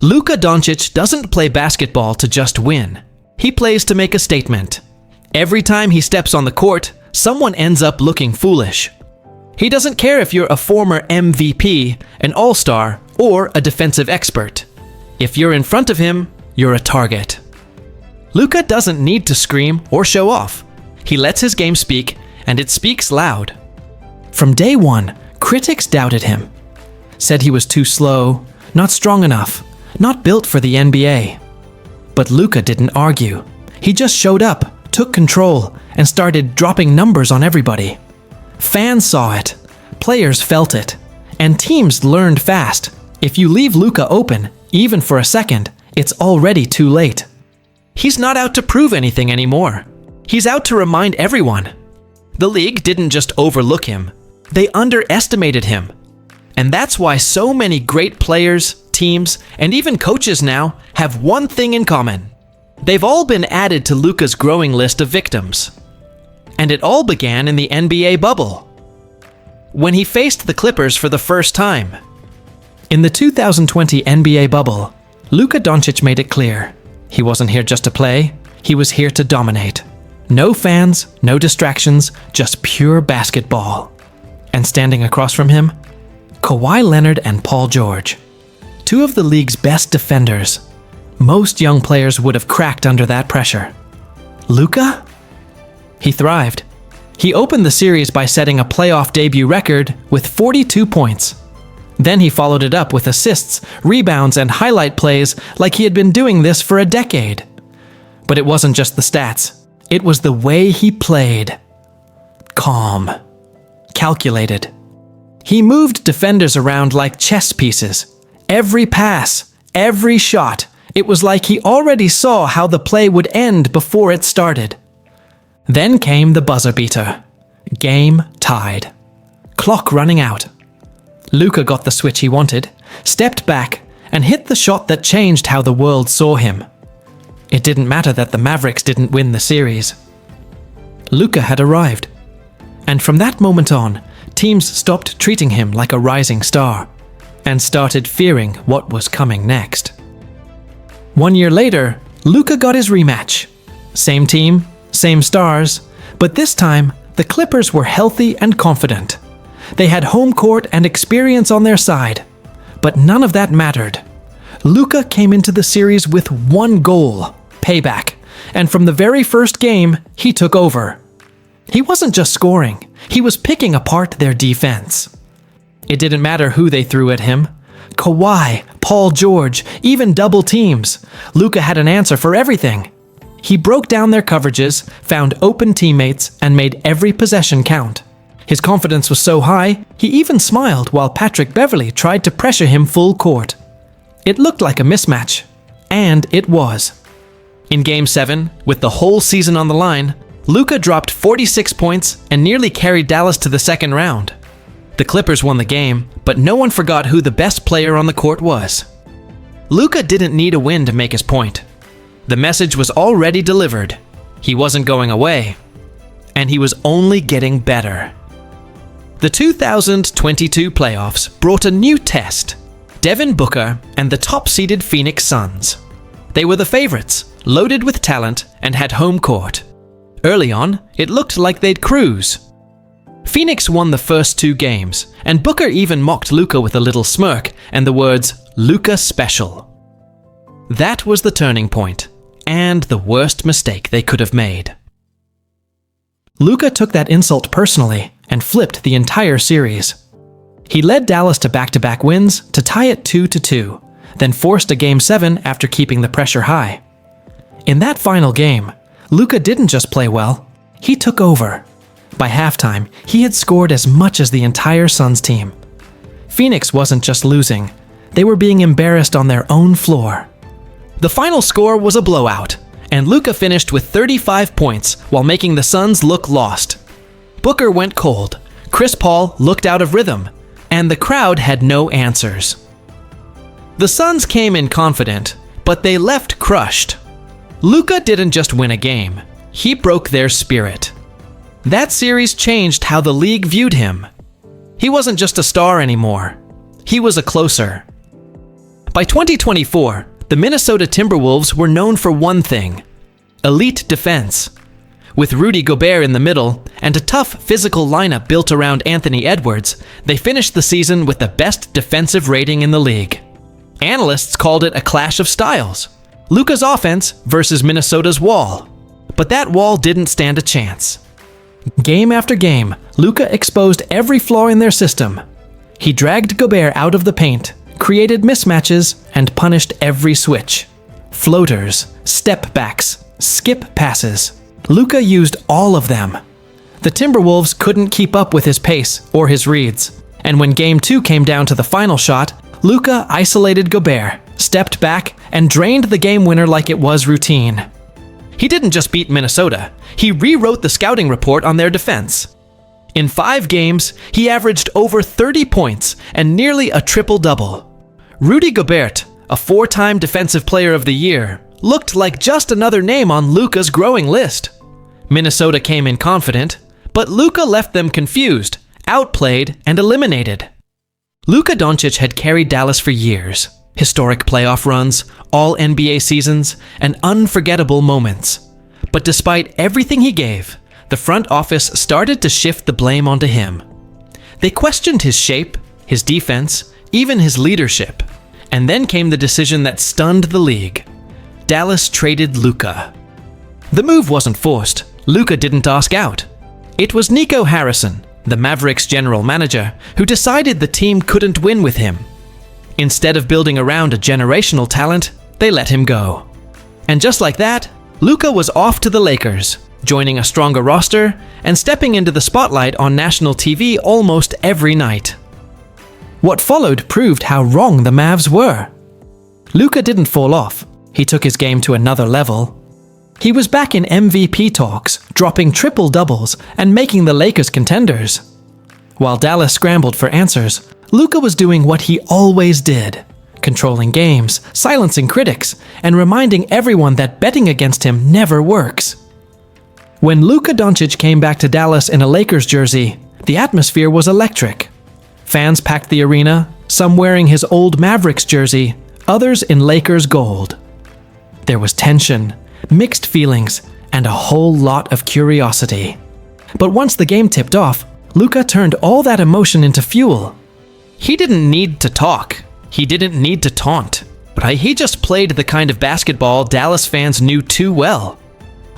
Luka Dončić doesn't play basketball to just win. He plays to make a statement. Every time he steps on the court, someone ends up looking foolish. He doesn't care if you're a former MVP, an all-star, or a defensive expert. If you're in front of him, you're a target. Luka doesn't need to scream or show off. He lets his game speak, and it speaks loud. From day one, critics doubted him. Said he was too slow, not strong enough, not built for the NBA. But Luka didn't argue. He just showed up, took control, and started dropping numbers on everybody. Fans saw it, players felt it, and teams learned fast. If you leave Luka open, even for a second, it's already too late. He's not out to prove anything anymore. He's out to remind everyone. The league didn't just overlook him, they underestimated him. And that's why so many great players, teams, and even coaches now have one thing in common. They've all been added to Luka's growing list of victims. And it all began in the NBA bubble, when he faced the Clippers for the first time. In the 2020 NBA bubble, Luka Dončić made it clear. He wasn't here just to play, he was here to dominate. No fans, no distractions, just pure basketball. And standing across from him, Kawhi Leonard and Paul George. Two of the league's best defenders. Most young players would have cracked under that pressure. Luka? He thrived. He opened the series by setting a playoff debut record with 42 points. Then he followed it up with assists, rebounds, and highlight plays like he had been doing this for a decade. But it wasn't just the stats. It was the way he played. Calm. Calculated. He moved defenders around like chess pieces. Every pass, every shot, it was like he already saw how the play would end before it started. Then came the buzzer beater. Game tied. Clock running out. Luka got the switch he wanted, stepped back, and hit the shot that changed how the world saw him. It didn't matter that the Mavericks didn't win the series. Luka had arrived. And from that moment on, teams stopped treating him like a rising star and started fearing what was coming next. 1 year later, Luka got his rematch. Same team, same stars, but this time, the Clippers were healthy and confident. They had home court and experience on their side, but none of that mattered. Luka came into the series with one goal, payback, and from the very first game, he took over. He wasn't just scoring, he was picking apart their defense. It didn't matter who they threw at him. Kawhi, Paul George, even double teams. Luka had an answer for everything. He broke down their coverages, found open teammates, and made every possession count. His confidence was so high, he even smiled while Patrick Beverley tried to pressure him full court. It looked like a mismatch. And it was. In Game 7, with the whole season on the line, Luka dropped 46 points and nearly carried Dallas to the second round. The Clippers won the game, but no one forgot who the best player on the court was. Luka didn't need a win to make his point. The message was already delivered. He wasn't going away. And he was only getting better. The 2022 playoffs brought a new test. Devin Booker and the top-seeded Phoenix Suns. They were the favorites, loaded with talent, and had home court. Early on, it looked like they'd cruise. Phoenix won the first 2 games, and Booker even mocked Luka with a little smirk and the words, "Luka special." That was the turning point, and the worst mistake they could have made. Luka took that insult personally and flipped the entire series. He led Dallas to back-to-back wins to tie it 2-2, then forced a Game 7 after keeping the pressure high. In that final game, Luka didn't just play well, he took over. By halftime, he had scored as much as the entire Suns team. Phoenix wasn't just losing, they were being embarrassed on their own floor. The final score was a blowout, and Luka finished with 35 points while making the Suns look lost. Booker went cold, Chris Paul looked out of rhythm, and the crowd had no answers. The Suns came in confident, but they left crushed. Luka didn't just win a game, he broke their spirit. That series changed how the league viewed him. He wasn't just a star anymore, he was a closer. By 2024, the Minnesota Timberwolves were known for one thing: elite defense. With Rudy Gobert in the middle and a tough physical lineup built around Anthony Edwards, they finished the season with the best defensive rating in the league. Analysts called it a clash of styles: Luka's offense versus Minnesota's wall. But that wall didn't stand a chance. Game after game, Luka exposed every flaw in their system. He dragged Gobert out of the paint, created mismatches, and punished every switch. Floaters, step backs, skip passes. Luka used all of them. The Timberwolves couldn't keep up with his pace or his reads, and when Game 2 came down to the final shot, Luka isolated Gobert, stepped back, and drained the game winner like it was routine. He didn't just beat Minnesota, he rewrote the scouting report on their defense. In 5 games, he averaged over 30 points and nearly a triple-double. Rudy Gobert, a 4-time Defensive Player of the Year, looked like just another name on Luka's growing list. Minnesota came in confident, but Luka left them confused, outplayed, and eliminated. Luka Dončić had carried Dallas for years. Historic playoff runs, all NBA seasons, and unforgettable moments. But despite everything he gave, the front office started to shift the blame onto him. They questioned his shape, his defense, even his leadership. And then came the decision that stunned the league. Dallas traded Luka. The move wasn't forced. Luka didn't ask out. It was Nico Harrison, the Mavericks general manager, who decided the team couldn't win with him. Instead of building around a generational talent, they let him go. And just like that, Luka was off to the Lakers, joining a stronger roster and stepping into the spotlight on national TV almost every night. What followed proved how wrong the Mavs were. Luka didn't fall off. He took his game to another level. He was back in MVP talks, dropping triple-doubles and making the Lakers contenders. While Dallas scrambled for answers, Luka was doing what he always did: controlling games, silencing critics, and reminding everyone that betting against him never works. When Luka Dončić came back to Dallas in a Lakers jersey, the atmosphere was electric. Fans packed the arena, some wearing his old Mavericks jersey, others in Lakers gold. There was tension, mixed feelings, and a whole lot of curiosity. But once the game tipped off, Luka turned all that emotion into fuel. He didn't need to talk. He didn't need to taunt. But he just played the kind of basketball Dallas fans knew too well.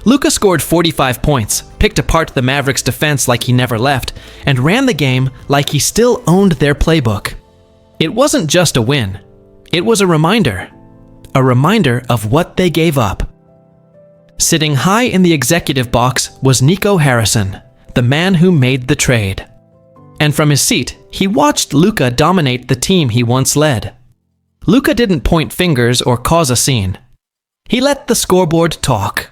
Luka scored 45 points, picked apart the Mavericks' defense like he never left, and ran the game like he still owned their playbook. It wasn't just a win. It was a reminder of what they gave up. Sitting high in the executive box was Nico Harrison, the man who made the trade. And from his seat, he watched Luka dominate the team he once led. Luka didn't point fingers or cause a scene. He let the scoreboard talk.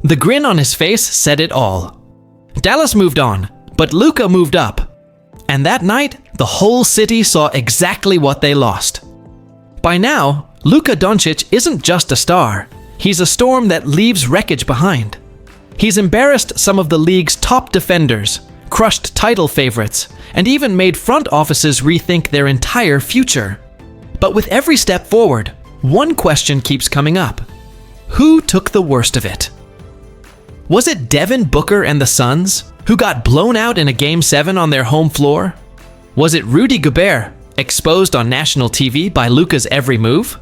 The grin on his face said it all. Dallas moved on, but Luka moved up. And that night, the whole city saw exactly what they lost. By now, Luka Dončić isn't just a star. He's a storm that leaves wreckage behind. He's embarrassed some of the league's top defenders, crushed title favorites, and even made front offices rethink their entire future. But with every step forward, one question keeps coming up. Who took the worst of it? Was it Devin Booker and the Suns, who got blown out in a Game 7 on their home floor? Was it Rudy Gobert, exposed on national TV by Luka's every move?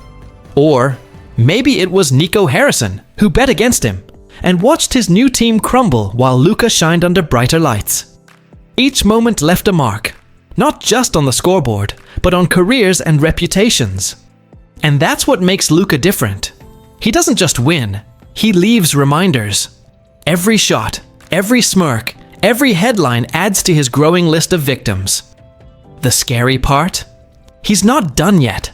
Or maybe it was Nico Harrison, who bet against him and watched his new team crumble while Luka shined under brighter lights. Each moment left a mark, not just on the scoreboard, but on careers and reputations. And that's what makes Luka different. He doesn't just win, he leaves reminders. Every shot, every smirk, every headline adds to his growing list of victims. The scary part? He's not done yet.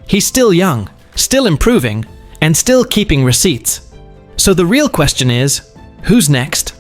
He's still young, still improving, and still keeping receipts. So the real question is, who's next?